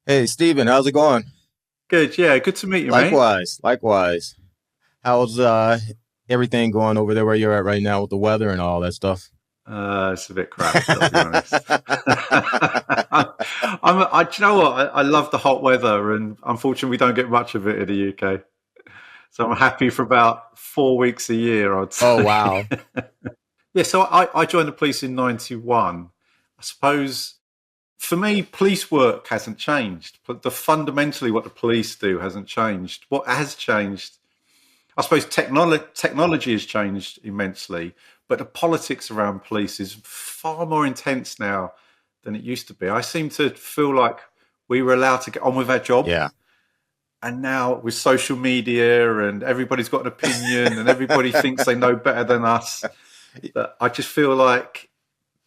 Hey, Steven, how's it going? Good, yeah, good to meet you, mate. Likewise, likewise. How's everything going over there where you're at right now with the weather and all that stuff? It's a bit crap, got to be honest. Do you know what? I love the hot weather, and unfortunately, we don't get much of it in the UK. So I'm happy for about 4 weeks a year, I'd Oh, say. wow. Yeah, so I joined the police in '91. I suppose for me, police work hasn't changed, but fundamentally what the police do hasn't changed. What has changed, I suppose technology has changed immensely, but the politics around police is far more intense now than it used to be. I seem to feel like we were allowed to get on with our job, Yeah. and now with social media and everybody's got an opinion and everybody thinks they know better than us, that I just feel like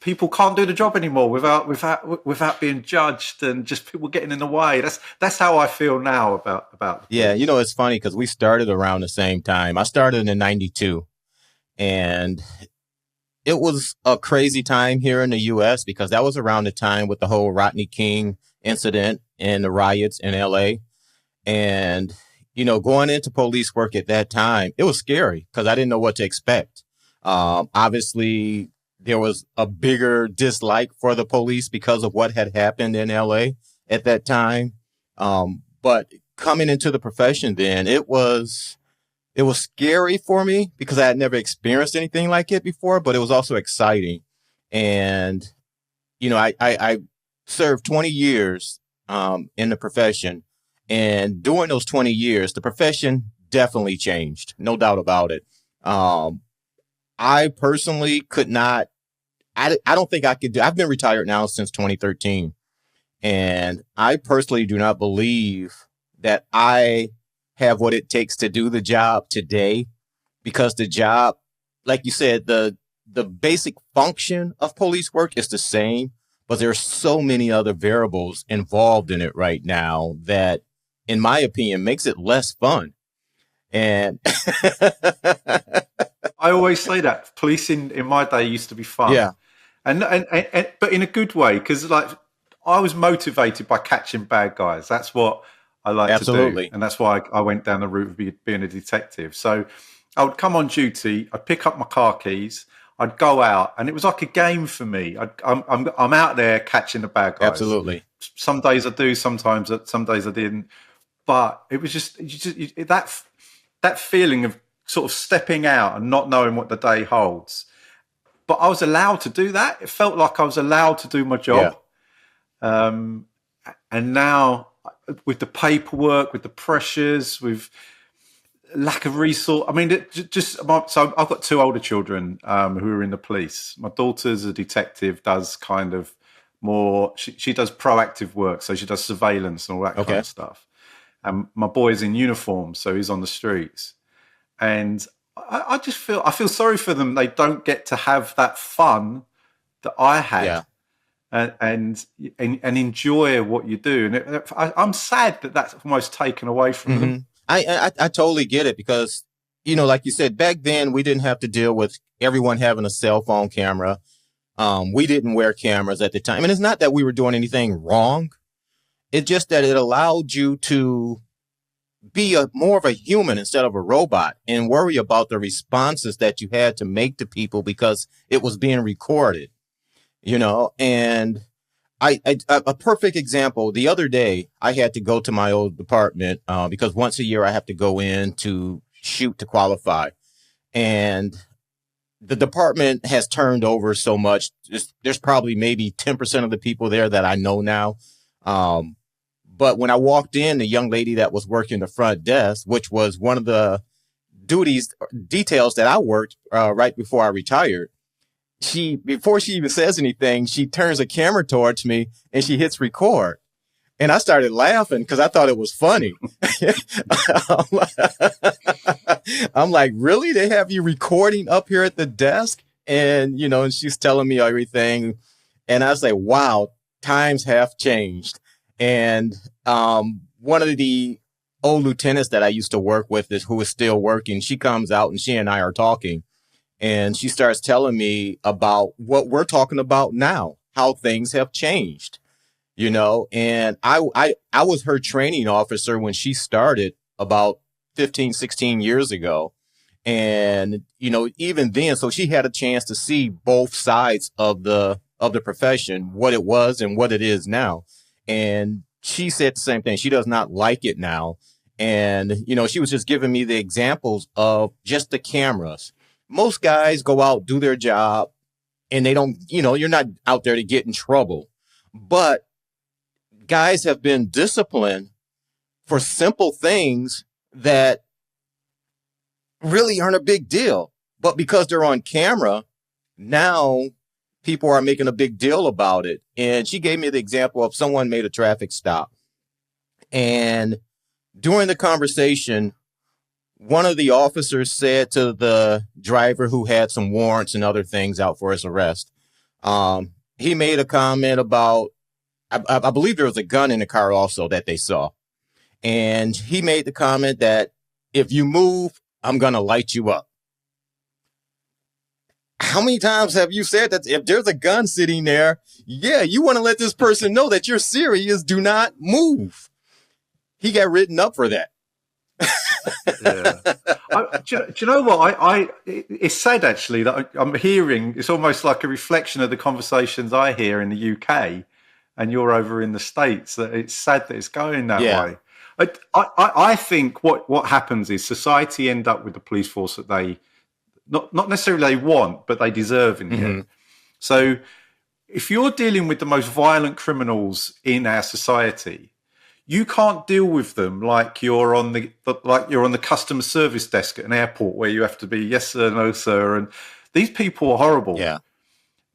people can't do the job anymore without being judged and just people getting in the way. That's how I feel now about the Yeah, police. it's funny because we started around the same time. I started in '92, and it was a crazy time here in the US because that was around the time with the whole Rodney King incident and the riots in LA. And, going into police work at that time, it was scary because I didn't know what to expect. Obviously, there was a bigger dislike for the police because of what had happened in LA at that time. But coming into the profession then, it was scary for me because I had never experienced anything like it before, but it was also exciting. And, I served 20 years in the profession. And during those 20 years, the profession definitely changed, no doubt about it. Um, I personally could not, I don't think I could do, I've been retired now since 2013. And I personally do not believe that I have what it takes to do the job today because the job, like you said, the basic function of police work is the same, but there's so many other variables involved in it right now that, in my opinion, makes it less fun. And I always say that policing in my day used to be fun, yeah, and but in a good way because like I was motivated by catching bad guys. That's what I like to do, absolutely. and that's why I went down the route of being a detective. So I would come on duty, I'd pick up my car keys, I'd go out, and it was like a game for me. I'm out there catching the bad guys. Absolutely. Some days I do, some days I didn't, but it was that feeling of sort of stepping out and not knowing what the day holds. But I was allowed to do that. It felt like I was allowed to do my Yeah. job. Um, and now, with the paperwork, with the pressures, with lack of resource, I mean, so I've got two older children who are in the police. My daughter's a detective, does kind of more, she does proactive work. So she does surveillance and all that kind Okay. of stuff. And my boy's in uniform, so he's on the streets. And I just I feel sorry for them. They don't get to have that fun that I had Yeah. and enjoy what you do. And I'm sad that that's almost taken away from hmm them. I totally get it because, like you said, back then we didn't have to deal with everyone having a cell phone camera. We didn't wear cameras at the time. And it's not that we were doing anything wrong. It's just that it allowed you to be more of a human instead of a robot and worry about the responses that you had to make to people because it was being recorded, and a perfect example. The other day, I had to go to my old department because once a year I have to go in to shoot to qualify, and the department has turned over so much. There's probably maybe 10% of the people there that I know now. Um, but when I walked in, the young lady that was working the front desk, which was one of the duties details that I worked right before I retired, she before she even says anything, she turns a camera towards me and she hits record. And I started laughing because I thought it was funny. I'm like, really? They have you recording up here at the desk? And, and she's telling me everything. And I was like, wow, times have changed. And one of the old lieutenants that I used to work with who is still working, she comes out and she and I are talking. And she starts telling me about what we're talking about now, how things have changed, and I was her training officer when she started about 15, 16 years ago. And, even then, so she had a chance to see both sides of the profession, what it was and what it is now. And she said the same thing. She does not like it now. And, she was just giving me the examples of just the cameras. Most guys go out, do their job, and they don't, you're not out there to get in trouble. But guys have been disciplined for simple things that really aren't a big deal. But because they're on camera, now people are making a big deal about it. And she gave me the example of someone made a traffic stop. And during the conversation, one of the officers said to the driver who had some warrants and other things out for his arrest, he made a comment about, I believe there was a gun in the car also that they saw. And he made the comment that if you move, I'm going to light you up. How many times have you said that if there's a gun sitting there, you want to let this person know that you're serious, do not move. He got written up for that. Do you know what? It's sad actually that I'm hearing, it's almost like a reflection of the conversations I hear in the UK and you're over in the States, that it's sad that it's going that way. I think what happens is society end up with the police force that they not necessarily they want, but they deserve in the end. So if you're dealing with the most violent criminals in our society, you can't deal with them like you're on the customer service desk at an airport where you have to be yes sir, no sir, and these people are horrible. Yeah.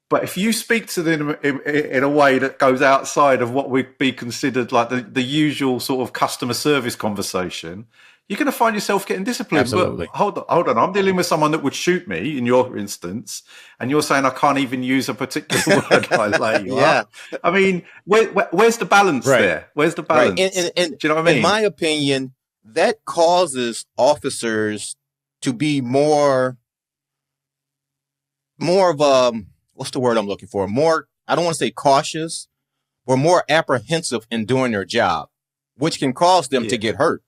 But if you speak to them in a way that goes outside of what would be considered like the usual sort of customer service conversation, you're going to find yourself getting disciplined. Absolutely. But hold on. I'm dealing with someone that would shoot me in your instance, and you're saying I can't even use a particular word like lay you up. I mean, where's the balance there? Where's the balance? Right. And do you know what I mean? In my opinion, that causes officers to be more of a, what's the word I'm looking for? More, I don't want to say cautious, or more apprehensive in doing their job, which can cause them to get hurt.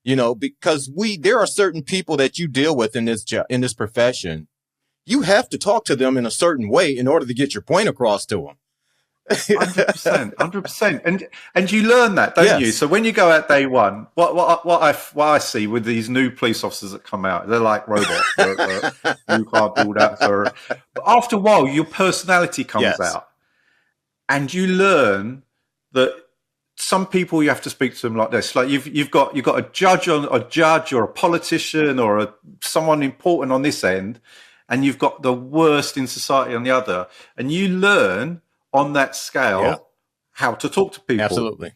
Because there are certain people that you deal with in this profession. You have to talk to them in a certain way in order to get your point across to them. 100%. And you learn that, don't you? So when you go out day one, what I see with these new police officers that come out, they're like robots. You can't do that. But after a while, your personality comes out, and you learn that some people you have to speak to them like this. Like you've got a judge or a politician or someone important on this end, and you've got the worst in society on the other, and you learn on that scale how to talk to people. Absolutely.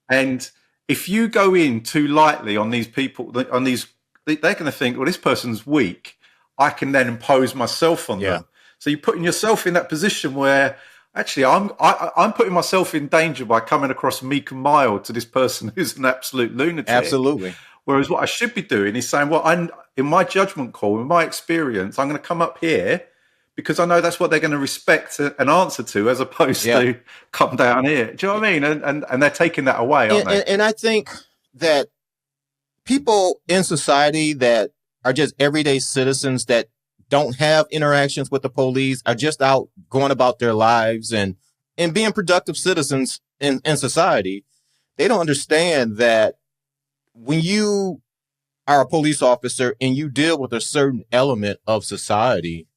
And if you go in too lightly on these people, they're going to think, well, this person's weak. I can then impose myself on them. So you're putting yourself in that position where actually I'm putting myself in danger by coming across meek and mild to this person who's an absolute lunatic. Absolutely. Whereas what I should be doing is saying, well, in my judgment call, in my experience, I'm going to come up here because I know that's what they're going to respect and answer to, as opposed to come down here. Do you know what I mean? And they're taking that away, aren't they? And I think that people in society that are just everyday citizens that don't have interactions with the police, are just out going about their lives and being productive citizens in society, they don't understand that when you are a police officer and you deal with a certain element of society,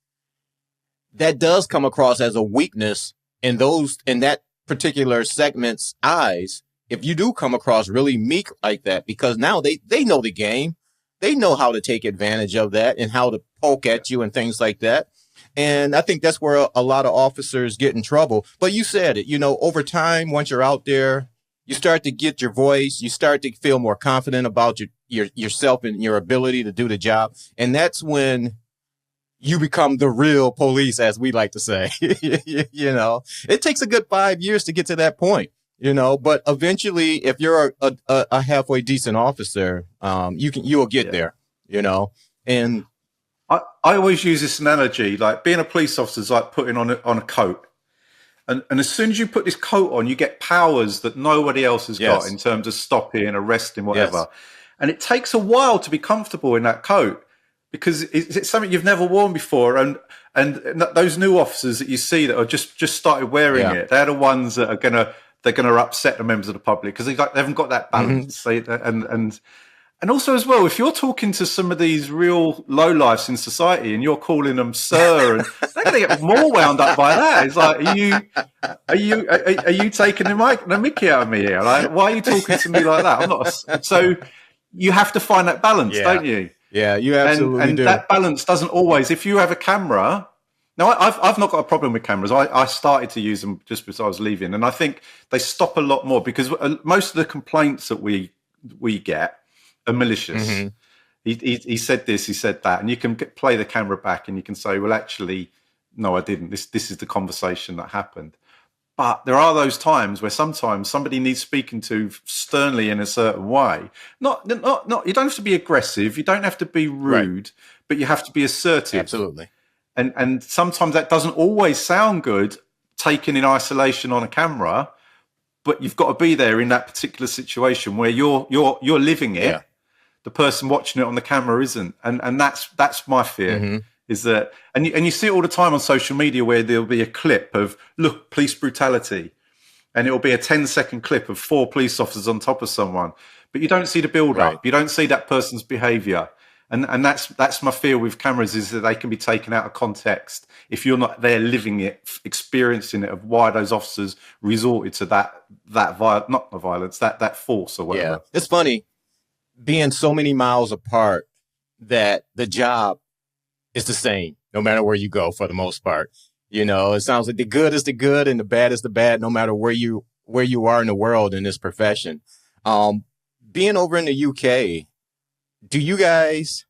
that does come across as a weakness in that particular segment's eyes. If you do come across really meek like that, because now they know the game, they know how to take advantage of that and how to poke at you and things like that. And I think that's where a lot of officers get in trouble. But you said it, over time, once you're out there, you start to get your voice, you start to feel more confident about yourself and your ability to do the job. And that's when you become the real police, as we like to say. It takes a good 5 years to get to that point, but eventually if you're a halfway decent officer, you will get there, and I always use this analogy, like being a police officer is like putting on a coat. And as soon as you put this coat on, you get powers that nobody else has got Yes. in terms of stopping, arresting, whatever. Yes. And it takes a while to be comfortable in that coat because it's something you've never worn before. And those new officers that you see that are just started wearing Yeah. it, they're the ones that are they're gonna upset the members of the public because they haven't got that balance. And also as well, if you're talking to some of these real lowlifes in society and you're calling them sir, and they're going to get more wound up by that. It's like, are you taking the mickey out of me here? Like, why are you talking to me like that? I'm not. So you have to find that balance, don't you? Yeah, you absolutely and do. That balance doesn't always. If you have a camera, now I've not got a problem with cameras. I started to use them just because I was leaving, and I think they stop a lot more because most of the complaints that we get are malicious. Mm-hmm. He said this, he said that, and you can play the camera back and you can say, well, actually, no, I didn't. This is the conversation that happened. But there are those times where sometimes somebody needs speaking to sternly in a certain way. Not. You don't have to be aggressive. You don't have to be rude, right, but you have to be assertive. Absolutely. And sometimes that doesn't always sound good taken in isolation on a camera, but you've got to be there in that particular situation where you're living it. Yeah. The person watching it on the camera isn't, and that's my fear. Mm-hmm. Is that, and you see it all the time on social media where there'll be a clip of, look, police brutality, and it'll be a 10-second clip of 4 police officers on top of someone, but you don't see the build up. Right. You don't see that person's behaviour, and that's my fear with cameras, is that they can be taken out of context if you're not there living it, experiencing it, of why those officers resorted to that force or whatever. Yeah, it's funny being so many miles apart that the job is the same no matter where you go for the most part. You know, it sounds like the good is the good and the bad is the bad, no matter where you are in the world in this profession. Being over in the UK, do you guys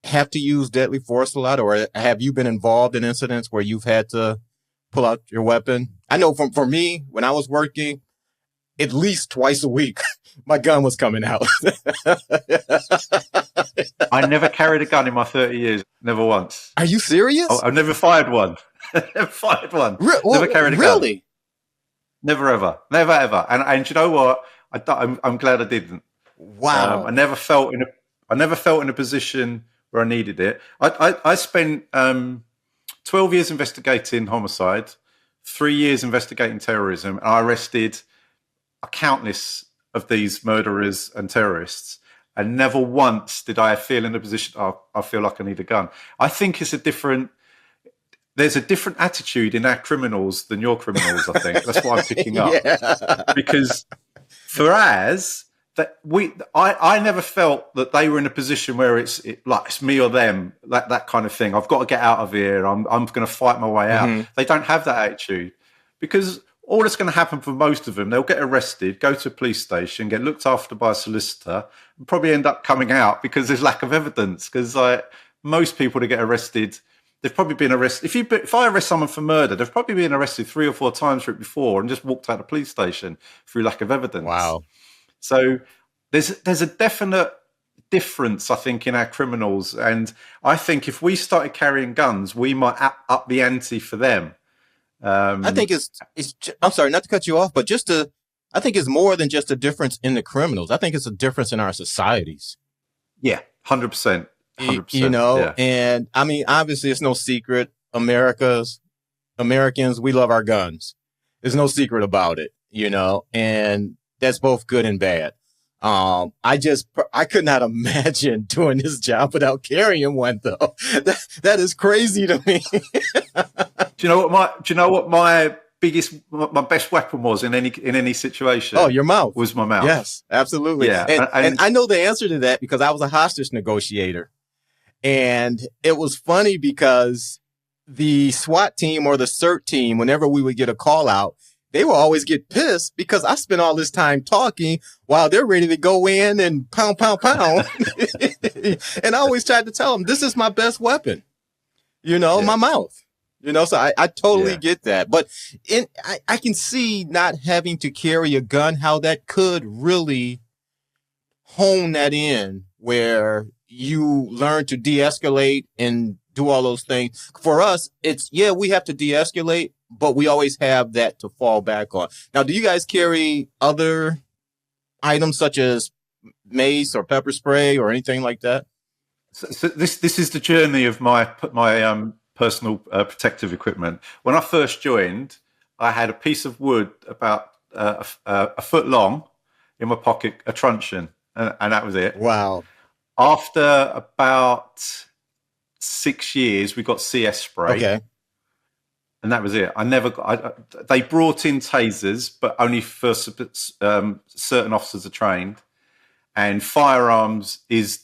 have to use deadly force a lot, or have you been involved in incidents where you've had to pull out your weapon? I know for me, when I was working, at least twice a week, my gun was coming out. I never carried a gun in my 30 years. Never once. Are you serious? I've never fired one. Never fired one. Never carried a gun. Really? Never ever. Never ever. And you know what? I'm glad I didn't. Wow. I never felt in a position where I needed it. I spent 12 years investigating homicide, 3 years investigating terrorism, and I arrested a countless of these murderers and terrorists, and never once did I feel in a position, I feel like I need a gun. I think there's a different attitude in our criminals than your criminals, I think. That's what I'm picking up. Yeah. Because for us, I never felt that they were in a position where it's me or them, that kind of thing. I've got to get out of here. I'm going to fight my way out. Mm-hmm. They don't have that attitude, because all that's going to happen for most of them, they'll get arrested, go to a police station, get looked after by a solicitor, and probably end up coming out because there's lack of evidence. Because most people that get arrested, they've probably been arrested. If I arrest someone for murder, they've probably been arrested 3 or 4 times for it before and just walked out of the police station through lack of evidence. Wow. So there's a definite difference, I think, in our criminals. And I think if we started carrying guns, we might up the ante for them. I think it's. I'm sorry, not to cut you off, but I think it's more than just a difference in the criminals. I think it's a difference in our societies. Yeah, 100%. 100%. You know, yeah. And I mean, obviously, it's no secret. Americans, we love our guns. There's no secret about it, you know, and that's both good and bad. I could not imagine doing this job without carrying one, though. That is crazy to me. Do you know what my best weapon was in any situation? Oh, your mouth. Was my mouth. Yes, absolutely. Yeah. And I know the answer to that because I was a hostage negotiator. And it was funny because the SWAT team or the CERT team, whenever we would get a call out, they will always get pissed because I spent all this time talking while they're ready to go in and pound, pound, pound. And I always tried to tell them, this is my best weapon, my mouth. So I totally get that. But I can see not having to carry a gun, how that could really hone that in where you learn to de-escalate and do all those things. For us, it's, we have to de-escalate, but we always have that to fall back on. Now, do you guys carry other items such as mace or pepper spray or anything like that? So this is the journey of my personal protective equipment. When I first joined, I had a piece of wood about a foot long in my pocket, a truncheon, and that was it. Wow. After about 6 years, we got CS spray. Okay. And that was it. I never got. They brought in tasers, but only for certain officers are trained. And firearms is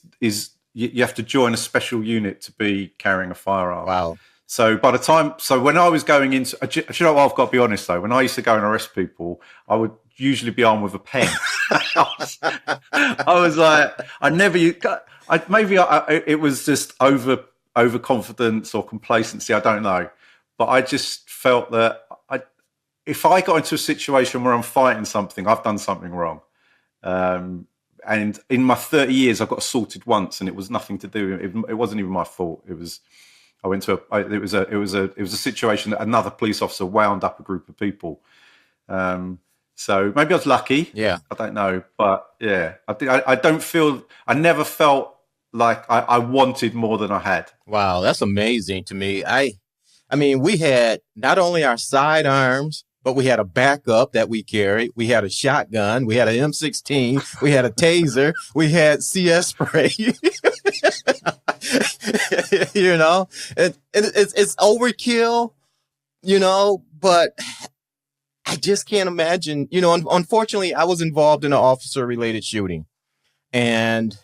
you have to join a special unit to be carrying a firearm. Wow. So when I was going into, you know what, I've got to be honest though, when I used to go and arrest people, I would usually be armed with a pen. I was like, it was just overconfidence or complacency. I don't know. But I just felt that if I got into a situation where I'm fighting something, I've done something wrong. And in my 30 years, I got assaulted once, and it was nothing to do. It wasn't even my fault. It was it was a situation that another police officer wound up a group of people. So maybe I was lucky. Yeah, I don't know, but yeah, I never felt like I wanted more than I had. Wow, that's amazing to me. I mean, we had not only our sidearms, but we had a backup that we carried. We had a shotgun. We had an M16. We had a taser. We had CS spray. You know, it's overkill, you know, but I just can't imagine, you know, unfortunately, I was involved in an officer related shooting, and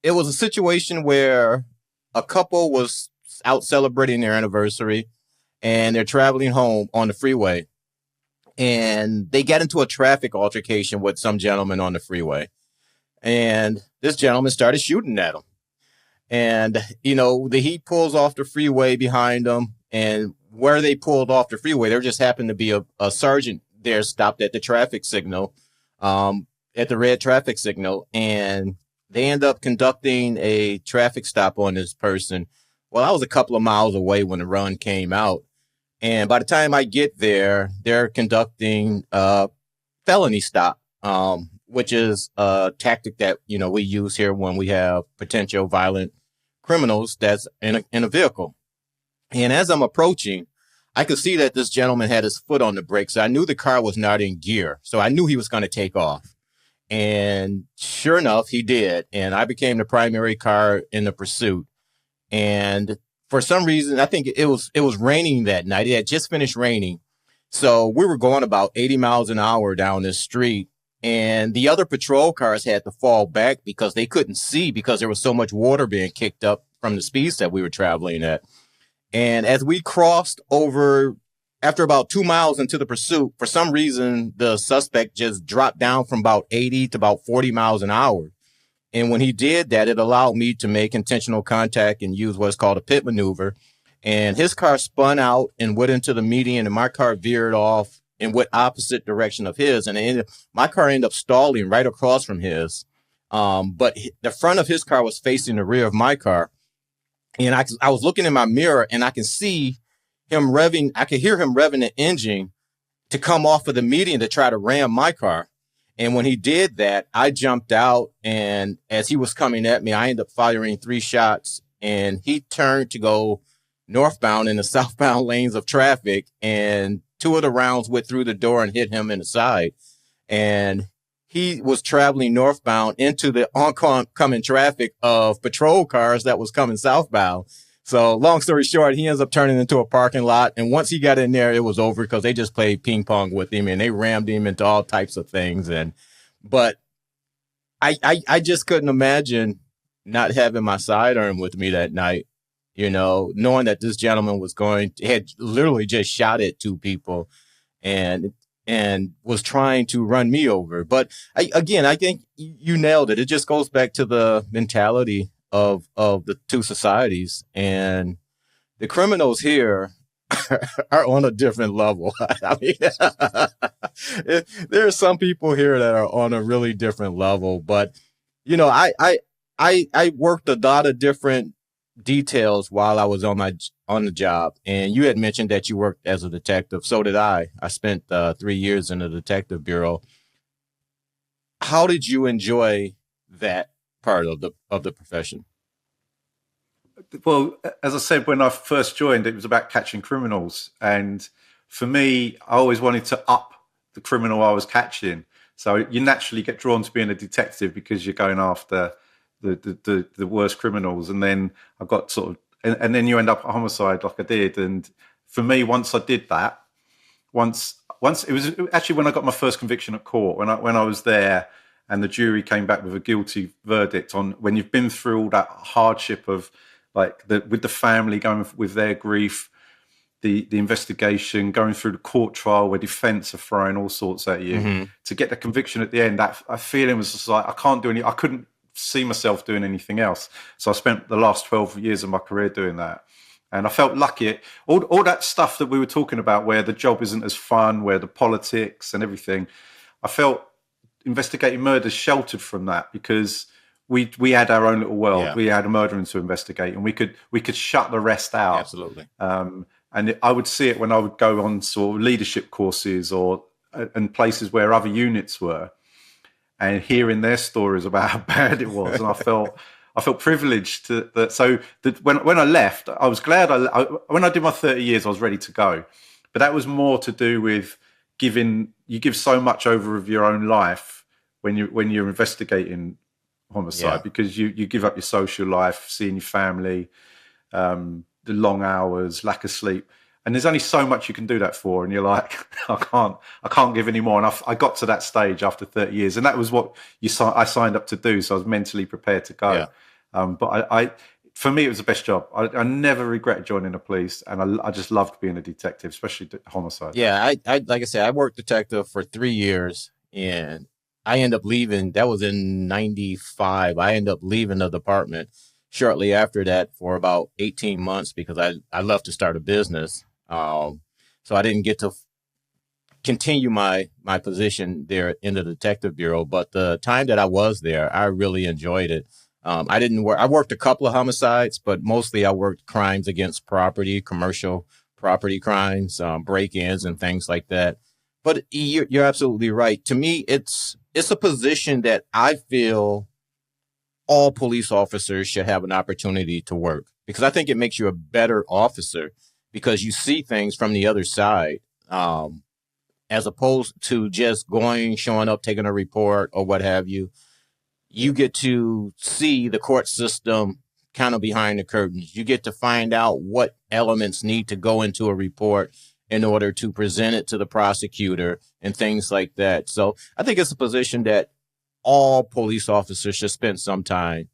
it was a situation where a couple was out celebrating their anniversary and they're traveling home on the freeway, and they get into a traffic altercation with some gentleman on the freeway, and this gentleman started shooting at him. And, you know, the heat pulls off the freeway behind them, and where they pulled off the freeway, there just happened to be a sergeant there stopped at the traffic signal, at the red traffic signal, and they end up conducting a traffic stop on this person. Well, I was a couple of miles away when the run came out. And by the time I get there, they're conducting a felony stop, which is a tactic that, you know, we use here when we have potential violent criminals that's in a vehicle. And as I'm approaching, I could see that this gentleman had his foot on the brake. So I knew the car was not in gear. So I knew he was going to take off. And sure enough, he did. And I became the primary car in the pursuit. And for some reason, I think it was raining that night. It had just finished raining. So we were going about 80 miles an hour down this street. And the other patrol cars had to fall back because they couldn't see because there was so much water being kicked up from the speeds that we were traveling at. And as we crossed over, after about 2 miles into the pursuit, for some reason, the suspect just dropped down from about 80 to about 40 miles an hour. And when he did that, it allowed me to make intentional contact and use what's called a pit maneuver. And his car spun out and went into the median, and my car veered off and went opposite direction of his. And my car ended up stalling right across from his. But the front of his car was facing the rear of my car. And I was looking in my mirror, and I can see him revving. I could hear him revving the engine to come off of the median to try to ram my car. And when he did that, I jumped out. And as he was coming at me, I ended up firing 3 shots. And he turned to go northbound in the southbound lanes of traffic. And 2 of the rounds went through the door and hit him in the side. And he was traveling northbound into the oncoming traffic of patrol cars that was coming southbound. So long story short, he ends up turning into a parking lot. And once he got in there, it was over because they just played ping pong with him and they rammed him into all types of things. But I just couldn't imagine not having my sidearm with me that night, you know, knowing that this gentleman had literally just shot at 2 people and was trying to run me over. But I think you nailed it. It just goes back to the mentality of the 2 societies, and the criminals here are on a different level. I mean, there are some people here that are on a really different level, but you know, I worked a lot of different details while I was on on the job. And you had mentioned that you worked as a detective. So did I. I spent 3 years in the detective bureau. How did you enjoy that part of the profession? Well, as I said, when I first joined, it was about catching criminals. And for me, I always wanted to up the criminal I was catching. So you naturally get drawn to being a detective because you're going after the worst criminals. And then I got sort of, and then you end up at homicide like I did. And for me, once I did that, once it was actually when I got my first conviction at court, when I was there and the jury came back with a guilty verdict on when you've been through all that hardship of like with the family going with their grief, the investigation, going through the court trial where defence are throwing all sorts at you, to get the conviction at the end, that feeling was just like, I couldn't see myself doing anything else. So I spent the last 12 years of my career doing that. And I felt lucky. All that stuff that we were talking about where the job isn't as fun, where the politics and everything, I felt investigating murders sheltered from that because we had our own little world. Yeah. We had a murderer to investigate, and we could shut the rest out. Absolutely. And I would see it when I would go on sort of leadership courses or and places where other units were, and hearing their stories about how bad it was, and I felt privileged to that. So that when I left, I was glad. When I did my 30 years, I was ready to go, but that was more to do with you give so much over of your own life when you're investigating homicide, because you give up your social life, seeing your family, the long hours, lack of sleep, and there's only so much you can do that for, and you're like, I can't give any more. And I got to that stage after 30 years, and that was what I signed up to do, so I was mentally prepared to go. But for me, it was the best job. I never regretted joining the police, and I just loved being a detective, especially homicide. Yeah, I like I said, I worked detective for 3 years, and I ended up leaving. That was in 95. I ended up leaving the department shortly after that for about 18 months because I left to start a business. So I didn't get to continue my position there in the detective bureau. But the time that I was there, I really enjoyed it. I worked a couple of homicides, but mostly I worked crimes against property, commercial property crimes, break-ins and things like that. But you're absolutely right. To me, it's a position that I feel all police officers should have an opportunity to work, because I think it makes you a better officer because you see things from the other side, as opposed to just showing up, taking a report or what have you. You get to see the court system kind of behind the curtains. You get to find out what elements need to go into a report in order to present it to the prosecutor and things like that. So I think it's a position that all police officers should spend some time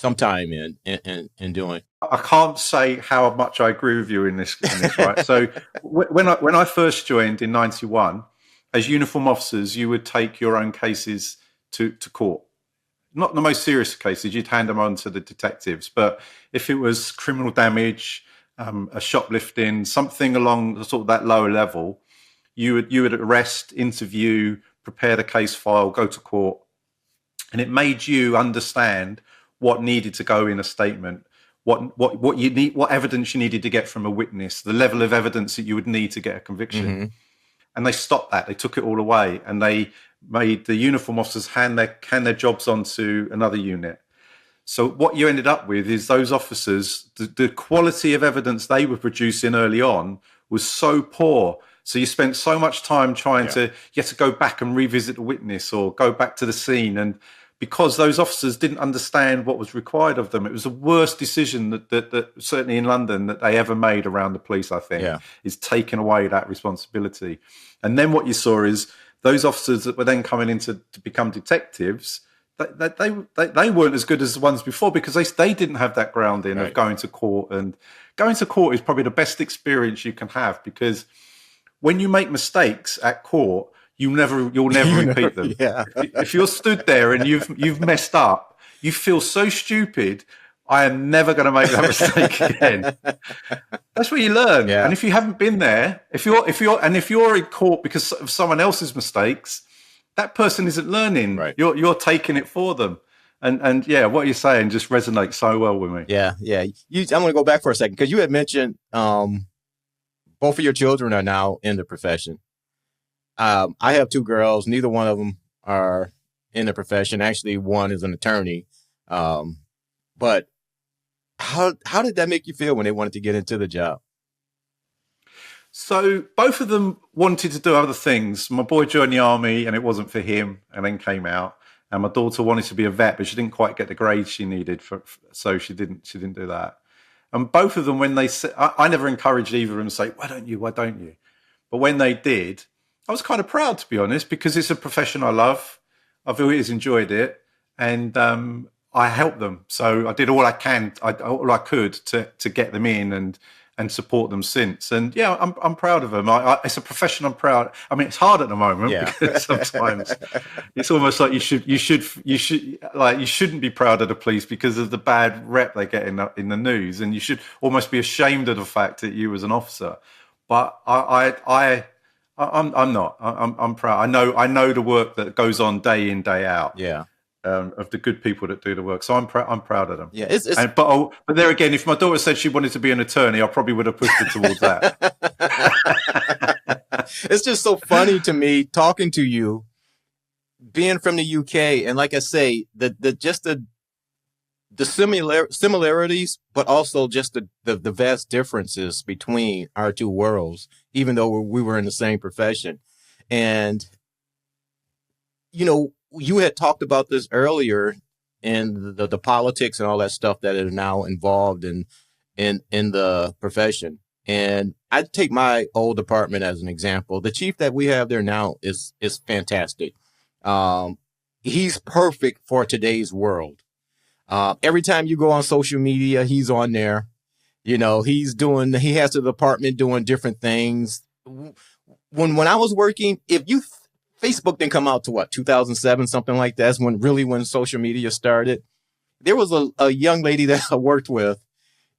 in doing. I can't say how much I agree with you in this right? So when I first joined in 91, as uniform officers, you would take your own cases to court. Not the most serious cases, you'd hand them on to the detectives. But if it was criminal damage, a shoplifting, something along sort of that lower level, you would arrest, interview, prepare the case file, go to court. And it made you understand what needed to go in a statement, what you need, what evidence you needed to get from a witness, the level of evidence that you would need to get a conviction. Mm-hmm. And they stopped that. They took it all away, and they made the uniform officers hand their jobs on to another unit. So what you ended up with is those officers, the quality of evidence they were producing early on was so poor. So you spent so much time trying you had to go back and revisit the witness or go back to the scene. And because those officers didn't understand what was required of them, it was the worst decision that certainly in London that they ever made around the police, I think, is taking away that responsibility. And then what you saw is those officers that were then coming in to become detectives, they weren't as good as the ones before because they didn't have that grounding of going to court. And going to court is probably the best experience you can have, because when you make mistakes at court, you'll never repeat them. If you're stood there and you've messed up, you feel so stupid. I am never going to make that mistake again. That's what you learn. And if you haven't been there, if you're in court because of someone else's mistakes, that person isn't learning. You're taking it for them. And yeah, what you're saying just resonates so well with me. Yeah, yeah. I'm going to go back for a second because you had mentioned both of your children are now in the profession. I have two girls. Neither one of them are in the profession. Actually, one is an attorney. But how did that make you feel when they wanted to get into the job? So both of them wanted to do other things. My boy joined the army, and it wasn't for him, and then came out. And my daughter wanted to be a vet, but she didn't quite get the grades she needed, so she didn't do that. And both of them, when they said, I never encouraged either of them to say, "Why don't you? Why don't you?" But when they did, I was kind of proud, to be honest, because it's a profession I love. I've always enjoyed it, and I helped them. So I did all I all I could to get them in and support them since. And yeah, I'm proud of them. It's a profession I'm proud. I mean, it's hard at the moment because sometimes it's almost like you shouldn't be proud of the police because of the bad rep they get in the news, and you should almost be ashamed of the fact that you was an officer. But I'm not. I'm proud. I know the work that goes on day in, day out. Yeah. Of the good people that do the work, so I'm proud of them. Yeah, but there again, if my daughter said she wanted to be an attorney, I probably would have pushed her towards that. It's just so funny to me talking to you, being from the UK, and like I say, the similarities, but also just the vast differences between our two worlds, even though we were in the same profession. And you had talked about this earlier in the politics and all that stuff that are now involved in the profession. And I take my old department as an example. The chief that we have there now is fantastic. He's perfect for today's world. Every time you go on social media, he's on there. He has the department doing different things. When I was working, Facebook didn't come out to 2007, something like that. That's when social media started. There was a young lady that I worked with.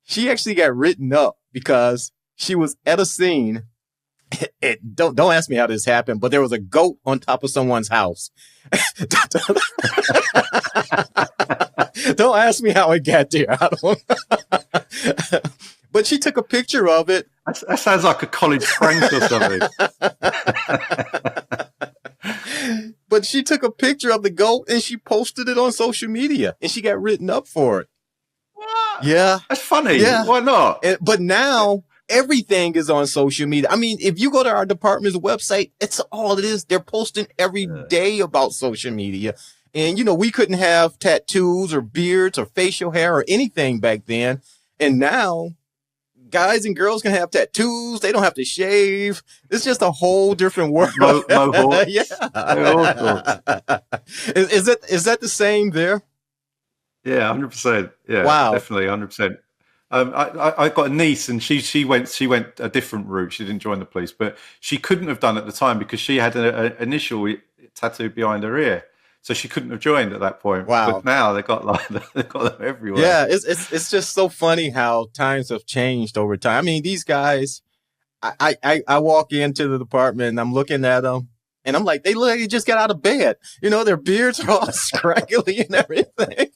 She actually got written up because she was at a scene. Don't ask me how this happened, but there was a goat on top of someone's house. Don't ask me how it got there. I don't. But she took a picture of it. That sounds like a college prank or something. But she took a picture of the goat and she posted it on social media, and she got written up for it. What? Yeah. That's funny. Yeah. Why not? But now everything is on social media. I mean, if you go to our department's website, it's all it is. They're posting every day about social media. And, we couldn't have tattoos or beards or facial hair or anything back then. And now guys and girls can have tattoos. They don't have to shave. It's just a whole different world. No Yeah. Is that the same there? Yeah, 100%. Yeah, wow, definitely 100%. I got a niece, and she went a different route. She didn't join the police, but she couldn't have done at the time because she had an initial tattoo behind her ear. So she couldn't have joined at that point. Wow. But now they've got them everywhere. Yeah, it's just so funny how times have changed over time. I mean, these guys, I walk into the department and I'm looking at them and I'm like, they look like they just got out of bed. Their beards are all scraggly and everything.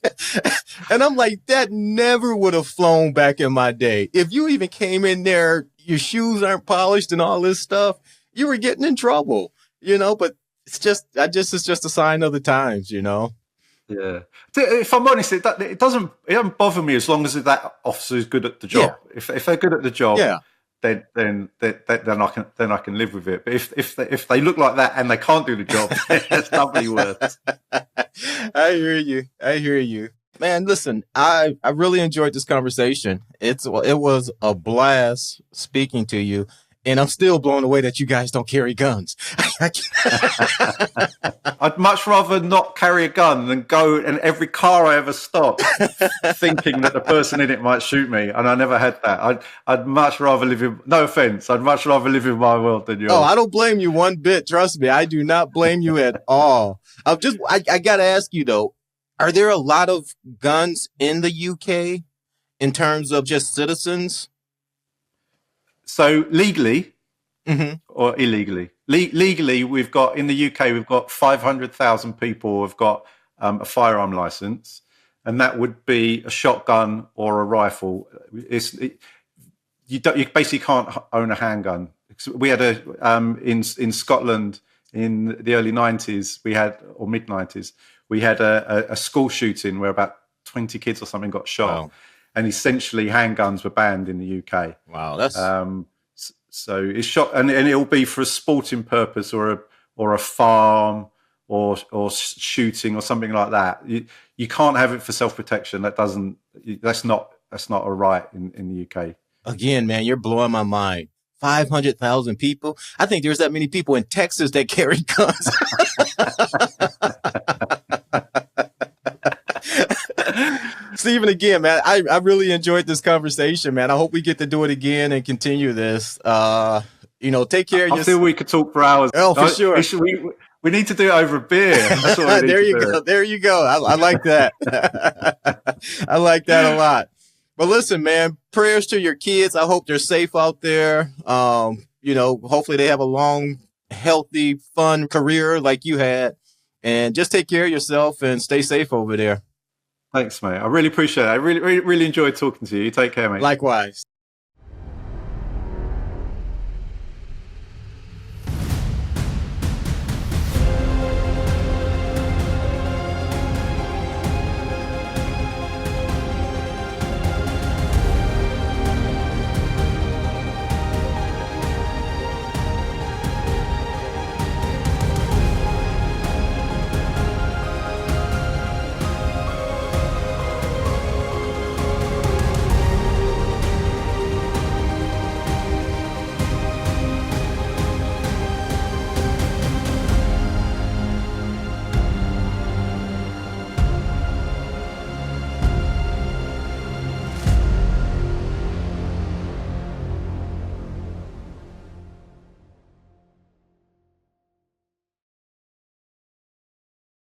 And I'm like, that never would have flown back in my day. If you even came in there, your shoes aren't polished and all this stuff, you were getting in trouble, but it's just a sign of the times, Yeah. If I'm honest, it doesn't bother me as long as that officer is good at the job. Yeah. If they're good at the job, yeah, then I can live with it. But if they look like that and they can't do the job, that's doubly worse. I hear you. Man, listen, I really enjoyed this conversation. It was a blast speaking to you. And I'm still blown away that you guys don't carry guns. I'd much rather not carry a gun than go in every car I ever stop thinking that the person in it might shoot me. And I never had that. I'd much rather live in, no offense, I'd much rather live in my world than yours. Oh, I don't blame you one bit. Trust me. I do not blame you at all. I got to ask you though, are there a lot of guns in the UK in terms of just citizens? So legally or illegally? Legally, we've got in the UK, we've got 500,000 people. We've got a firearm license, and that would be a shotgun or a rifle. You basically can't own a handgun. We had in Scotland in the early 90s, or mid 90s, we had a school shooting where about 20 kids or something got shot. Wow. And essentially handguns were banned in the UK. Wow, that's so it's shot, and it'll be for a sporting purpose or a farm or shooting or something like that. You can't have it for self-protection. That's not a right in the UK. Again, man, you're blowing my mind. 500,000 people. I think there's that many people in Texas that carry guns. Stephen, again, man, I really enjoyed this conversation, man. I hope we get to do it again and continue this. Take care of yourself. I feel we could talk for hours. Oh, for sure. We need to do it over a beer. That's what we need there you go. There you go. I like that. I like that a lot. But listen, man, prayers to your kids. I hope they're safe out there. Hopefully they have a long, healthy, fun career like you had. And just take care of yourself and stay safe over there. Thanks, mate. I really appreciate it. I really, really, really enjoyed talking to you. You take care, mate. Likewise.